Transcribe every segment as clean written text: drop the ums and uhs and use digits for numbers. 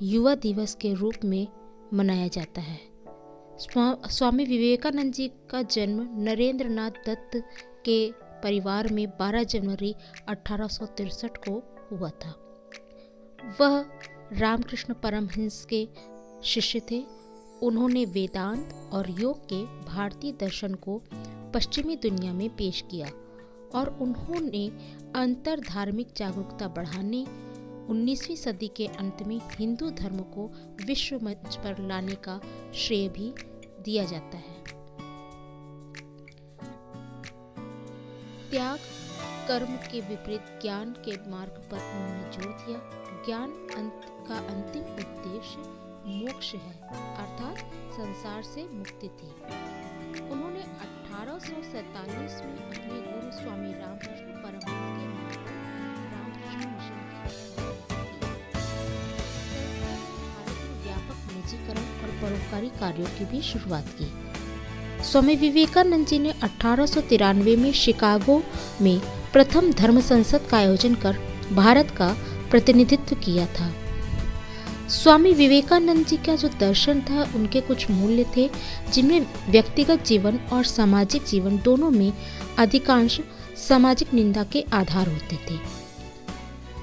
युवा दिवस के रूप में मनाया जाता है। स्वामी विवेकानंद जी का जन्म नरेंद्र नाथ दत्त के परिवार में 12 जनवरी 1863 को हुआ था। वह रामकृष्ण परमहंस के शिष्य थे। उन्होंने वेदांत और योग के भारतीय दर्शन को पश्चिमी दुनिया में पेश किया और उन्होंने अंतर धार्मिक जागरूकता बढ़ाने 19वीं सदी के अंत में हिंदू धर्म को विश्व मंच पर लाने का श्रेय भी दिया जाता है। त्याग कर्म के विपरीत ज्ञान के मार्ग पर उन्होंने जोर दिया। ज्ञान का अंतिम उद्देश्य मोक्ष है, अर्थात संसार से मुक्ति थी। उन्होंने 1847 में अपने गुरु स्वामी रामकृष्ण परमहंस के नाम पर रामकृष्ण मिशन की व्यापक निजीकरण और परोपकारी कार्यों की भी शुरुआत की। स्वामी विवेकानंद जी ने 1893 में शिकागो में प्रथम धर्म संसद का आयोजन कर भारत का प्रतिनिधित्व किया था। स्वामी विवेकानंद जी का जो दर्शन था, उनके कुछ मूल्य थे जिनमें व्यक्तिगत जीवन और सामाजिक जीवन दोनों में अधिकांश सामाजिक निंदा के आधार होते थे।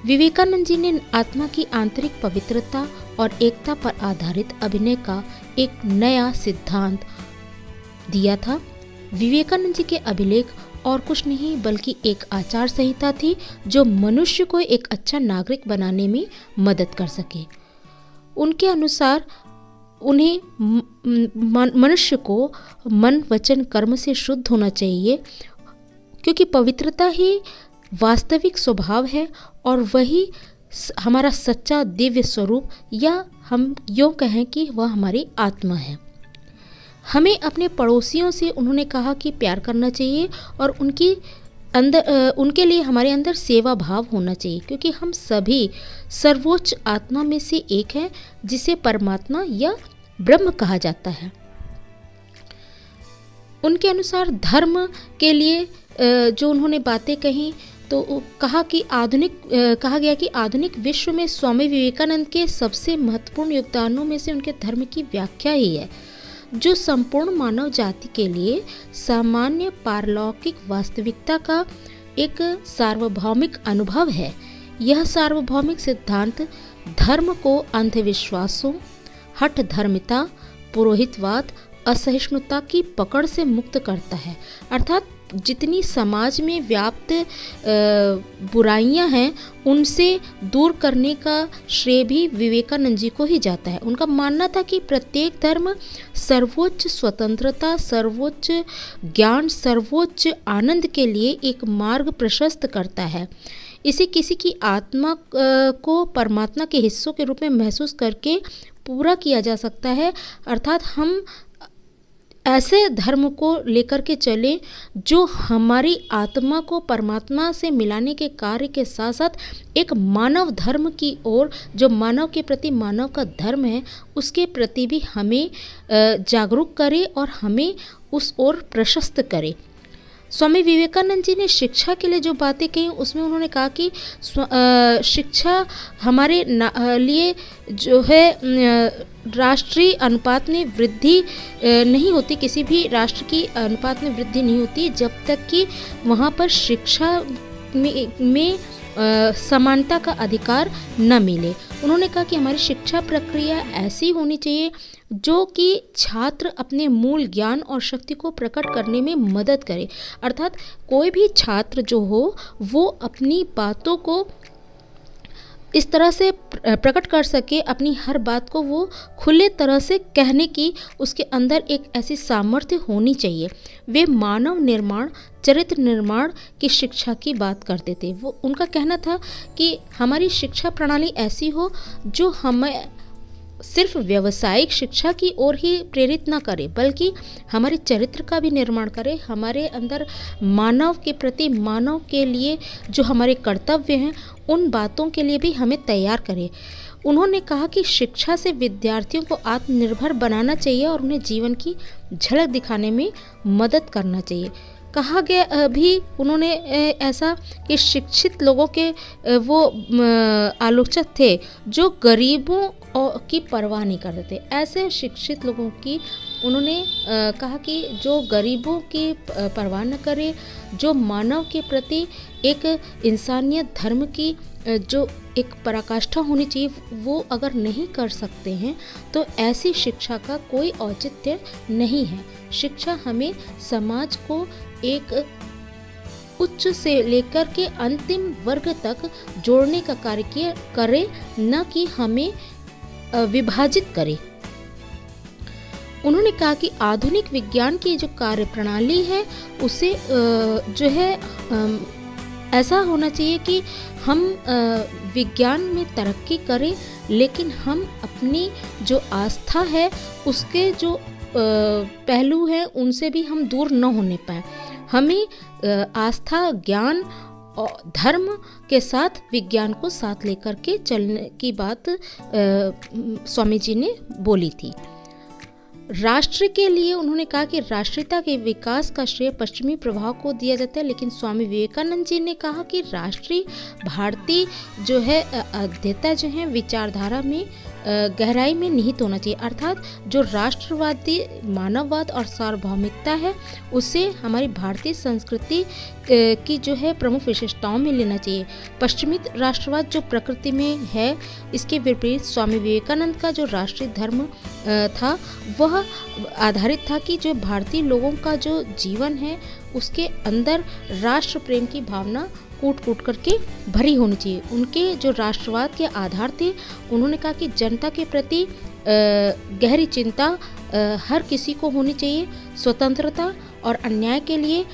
विवेकानंद जी ने आत्मा की आंतरिक पवित्रता और एकता पर आधारित अभिनय का एक नया सिद्धांत दिया था। विवेकानंद जी के अभिलेख और कुछ नहीं बल्कि एक आचार संहिता थी जो मनुष्य को एक अच्छा नागरिक बनाने में मदद कर सके। उनके अनुसार उन्हें मनुष्य को मन वचन कर्म से शुद्ध होना चाहिए, क्योंकि पवित्रता ही वास्तविक स्वभाव है और वही हमारा सच्चा दिव्य स्वरूप, या हम यूँ कहें कि वह हमारी आत्मा है। हमें अपने पड़ोसियों से उन्होंने कहा कि प्यार करना चाहिए और उनके लिए हमारे अंदर सेवा भाव होना चाहिए, क्योंकि हम सभी सर्वोच्च आत्मा में से एक है जिसे परमात्मा या ब्रह्म कहा जाता है। उनके अनुसार धर्म के लिए जो उन्होंने बातें कही तो कहा गया कि आधुनिक विश्व में स्वामी विवेकानंद के सबसे महत्वपूर्ण योगदानों में से उनके धर्म की व्याख्या ही है, जो संपूर्ण मानव जाति के लिए सामान्य पारलौकिक वास्तविकता का एक सार्वभौमिक अनुभव है। यह सार्वभौमिक सिद्धांत धर्म को अंधविश्वासों, हठ धर्मिता, पुरोहितवाद, असहिष्णुता की पकड़ से मुक्त करता है। अर्थात जितनी समाज में व्याप्त बुराइयां हैं उनसे दूर करने का श्रेय भी विवेकानंद जी को ही जाता है। उनका मानना था कि प्रत्येक धर्म सर्वोच्च स्वतंत्रता, सर्वोच्च ज्ञान, सर्वोच्च आनंद के लिए एक मार्ग प्रशस्त करता है। इसे किसी की आत्मा को परमात्मा के हिस्सों के रूप में महसूस करके पूरा किया जा सकता है। अर्थात हम ऐसे धर्म को लेकर के चलें जो हमारी आत्मा को परमात्मा से मिलाने के कार्य के साथ साथ एक मानव धर्म की ओर, जो मानव के प्रति मानव का धर्म है, उसके प्रति भी हमें जागरूक करे और हमें उस ओर प्रशस्त करे। स्वामी विवेकानंद जी ने शिक्षा के लिए जो बातें कही उसमें उन्होंने कहा कि शिक्षा हमारे लिए जो है राष्ट्रीय अनुपात में वृद्धि नहीं होती, किसी भी राष्ट्र की अनुपात में वृद्धि नहीं होती जब तक कि वहाँ पर शिक्षा में समानता का अधिकार न मिले। उन्होंने कहा कि हमारी शिक्षा प्रक्रिया ऐसी होनी चाहिए जो कि छात्र अपने मूल ज्ञान और शक्ति को प्रकट करने में मदद करे। अर्थात कोई भी छात्र जो हो वो अपनी बातों को इस तरह से प्रकट कर सके, अपनी हर बात को वो खुले तरह से कहने की उसके अंदर एक ऐसी सामर्थ्य होनी चाहिए। वे मानव निर्माण, चरित्र निर्माण की शिक्षा की बात करते थे। वो उनका कहना था कि हमारी शिक्षा प्रणाली ऐसी हो जो हमें सिर्फ व्यावसायिक शिक्षा की ओर ही प्रेरित ना करे, बल्कि हमारे चरित्र का भी निर्माण करे, हमारे अंदर मानव के प्रति, मानव के लिए जो हमारे कर्तव्य हैं उन बातों के लिए भी हमें तैयार करे। उन्होंने कहा कि शिक्षा से विद्यार्थियों को आत्मनिर्भर बनाना चाहिए और उन्हें जीवन की झलक दिखाने में मदद करना चाहिए। कहा गया भी उन्होंने ऐसा कि शिक्षित लोगों के वो आलोचक थे जो गरीबों की परवाह नहीं करते थे। ऐसे शिक्षित लोगों की उन्होंने कहा कि जो गरीबों की परवाह न करे, जो मानव के प्रति एक इंसानियत धर्म की जो एक पराकाष्ठा होनी चाहिए, वो अगर नहीं कर सकते हैं तो ऐसी शिक्षा का कोई औचित्य नहीं है। शिक्षा हमें समाज को एक उच्च से लेकर के अंतिम वर्ग तक जोड़ने का कार्य करे, न कि हमें विभाजित करे। उन्होंने कहा कि आधुनिक विज्ञान की जो कार्य प्रणाली है उसे जो है ऐसा होना चाहिए कि हम विज्ञान में तरक्की करें, लेकिन हम अपनी जो आस्था है उसके जो पहलू हैं उनसे भी हम दूर न होने पाए। हमें आस्था, ज्ञान और धर्म के साथ विज्ञान को साथ लेकर के चलने की बात स्वामी जी ने बोली थी। राष्ट्र के लिए उन्होंने कहा कि राष्ट्रीयता के विकास का श्रेय पश्चिमी प्रभाव को दिया जाता है, लेकिन स्वामी विवेकानंद जी ने कहा कि राष्ट्रीय भारतीय जो है अध्येता जो है विचारधारा में गहराई में निहित होना चाहिए। अर्थात जो राष्ट्रवादी मानववाद और सार्वभौमिकता है उसे हमारी भारतीय संस्कृति की जो है प्रमुख विशेषताओं में लेना चाहिए। पश्चिमी राष्ट्रवाद जो प्रकृति में है, इसके विपरीत स्वामी विवेकानंद का जो राष्ट्रीय धर्म था वह आधारित था कि जो भारतीय लोगों का जो जीवन है उसके अंदर राष्ट्र प्रेम की भावना कूट कूट करके भरी होनी चाहिए। उनके जो राष्ट्रवाद के आधार थे, उन्होंने कहा कि जनता के प्रति गहरी चिंता हर किसी को होनी चाहिए। स्वतंत्रता और अन्याय के लिए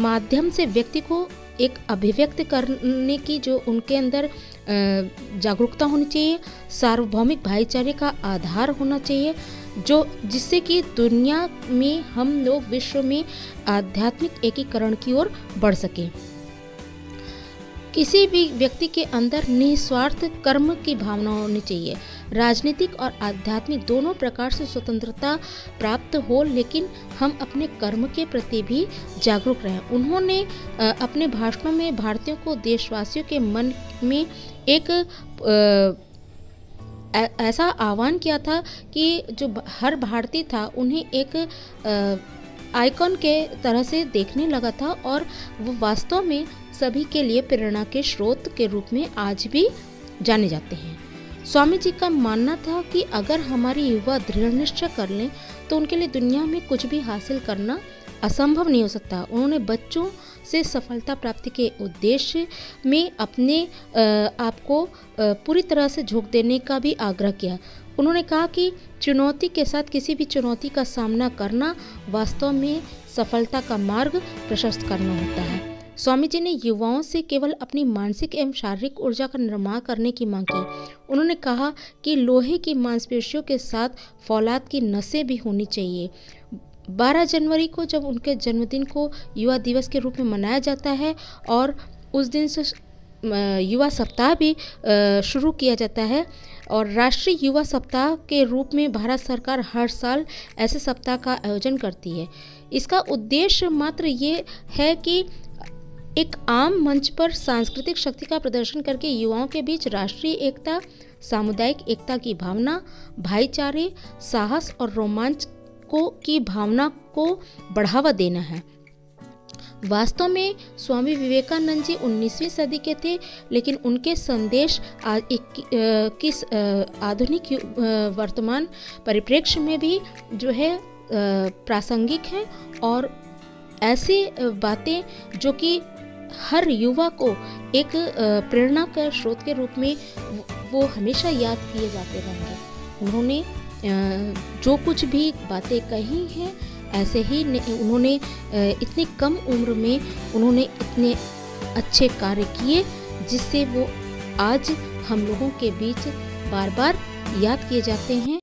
माध्यम से व्यक्ति को एक अभिव्यक्त करने की जो उनके अंदर जागरूकता होनी चाहिए। सार्वभौमिक भाईचारे का आधार होना चाहिए, जो जिससे कि दुनिया में हम लोग विश्व में आध्यात्मिक एकीकरण की ओर बढ़ सके। किसी भी व्यक्ति के अंदर निस्वार्थ कर्म की भावना होनी चाहिए। राजनीतिक और आध्यात्मिक दोनों प्रकार से स्वतंत्रता प्राप्त हो, लेकिन हम अपने कर्म के प्रति भी जागरूक रहें। उन्होंने अपने भाषणों में भारतीयों को, देशवासियों के मन में एक ऐसा आह्वान किया था कि जो हर भारतीय था उन्हें एक आइकॉन के तरह से देखने लगा था, और वो वास्तव में सभी के लिए प्रेरणा के स्रोत के रूप में आज भी जाने जाते हैं। स्वामी जी का मानना था कि अगर हमारे युवा दृढ़ निश्चय कर लें तो उनके लिए दुनिया में कुछ भी हासिल करना असंभव नहीं हो सकता। उन्होंने बच्चों से सफलता प्राप्ति के उद्देश्य में अपने आप को पूरी तरह से झोंक देने का भी आग्रह किया। उन्होंने कहा कि चुनौती के साथ किसी भी चुनौती का सामना करना वास्तव में सफलता का मार्ग प्रशस्त करना होता है। स्वामी जी ने युवाओं से केवल अपनी मानसिक एवं शारीरिक ऊर्जा का निर्माण करने की मांग की। उन्होंने कहा कि लोहे की मांसपेशियों के साथ फौलाद की नसें भी होनी चाहिए। 12 जनवरी को जब उनके जन्मदिन को युवा दिवस के रूप में मनाया जाता है और उस दिन से युवा सप्ताह भी शुरू किया जाता है, और राष्ट्रीय युवा सप्ताह के रूप में भारत सरकार हर साल ऐसे सप्ताह का आयोजन करती है। इसका उद्देश्य मात्र ये है कि एक आम मंच पर सांस्कृतिक शक्ति का प्रदर्शन करके युवाओं के बीच राष्ट्रीय एकता, सामुदायिक एकता की भावना, भाईचारे, साहस और रोमांच की भावना को बढ़ावा देना है। वास्तव में स्वामी विवेकानंद जी 19वीं सदी के थे, लेकिन उनके संदेश किस आधुनिक वर्तमान परिप्रेक्ष्य में भी जो है प्रासंगिक हैं, और ऐसी बातें जो कि हर युवा को एक प्रेरणा का स्रोत के रूप में वो हमेशा याद किए जाते रहेंगे। उन्होंने जो कुछ भी बातें कही हैं ऐसे ही उन्होंने इतनी कम उम्र में उन्होंने इतने अच्छे कार्य किए, जिससे वो आज हम लोगों के बीच बार बार याद किए जाते हैं।